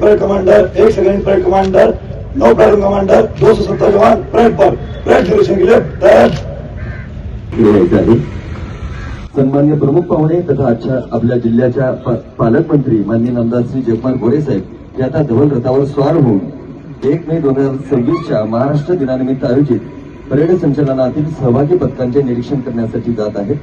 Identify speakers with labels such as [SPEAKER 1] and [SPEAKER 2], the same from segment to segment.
[SPEAKER 1] Parade commander, 1 second parade commander, 9 platoon commander, 270 जवान parade पर parade declaration के लिए तैयार
[SPEAKER 2] आहे। सन्मान्य प्रमुख पाहुणे तथा आजच्या आपल्या जिल्ह्याच्या पालकमंत्री माननीय नामदार श्री जगमाल गोरे साहेब हे आता धवल रथावर स्वार होऊन 1 मे 2026च्या महाराष्ट्र दिनानिमित्त आयोजित परेड संचलनातील सहभागी पथकांचे निरीक्षण करण्यासाठी जात आहेत।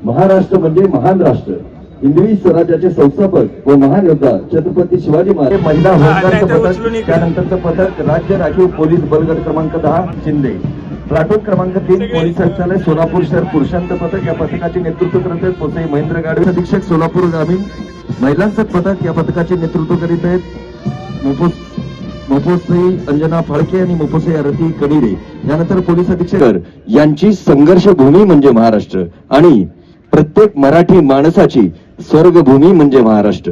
[SPEAKER 2] महाराष्ट्र म्हणजे महान राष्ट्र, हिंदवी स्वराज्याचे संस्थापक व महान योद्धा छत्रपती शिवाजी महाराज, महिला होमगार्डचं पथक, त्यानंतरचं पथक राज्य राखीव पोलीस बलगट क्रमांक 10 शिंदे, प्लाटून क्रमांक 3 पोलीस संचालक सोलापूर शहर पुरुषांचं पथक, या पथकाचे नेतृत्व करत आहेत पोसई महेंद्र गाडवे अधीक्षक सोलापूर ग्रामीण। महिलांचं पथक या पथकाचे नेतृत्व करीत आहेत मोपोसई अंजना फाळके आणि मोपोसई आरती कडिरे। यानंतर पोलीस अधीक्षक यांची संघर्ष भूमी म्हणजे महाराष्ट्र आणि प्रत्येक मराठी माणसाची स्वर्गभूमी म्हणजे महाराष्ट्र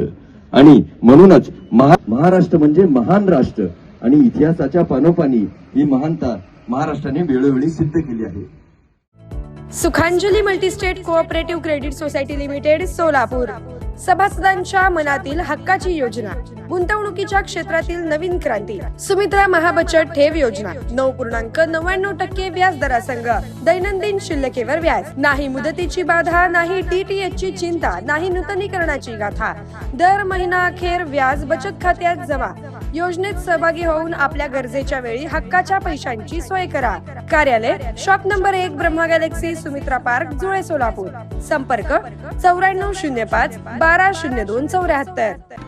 [SPEAKER 2] आणि म्हणूनच महाराष्ट्र म्हणजे महान राष्ट्र आणि इतिहासाच्या पानोपानी ही महानता महाराष्ट्राने वेळोवेळी सिद्ध केली आहे।
[SPEAKER 3] Sukhanjali multistate cooperative credit society limited Solapur, सभासदांच्या मनातील हक्काची योजना, गुंतवणुकीच्या क्षेत्रातील नवीन क्रांती, सुमित्रा महाबचत ठेव योजना, 9.99% व्याज दरासंग, दैनंदिन शिल्लकेवर व्याज नाही, मुदतीची बाधा नाही, DTH ची चिंता नाही, नूतनीकरणाची गाथा, दर महिना अखेर व्याज बचत खात्यात जमा। योजनेत सहभागी होऊन आपल्या गरजेच्या वेळी हक्काच्या पैशांची सोय करा। कार्यालय shop number 1 Brahma Galaxy Sumitra park जुळे सोलापूर। संपर्क 9405 120274।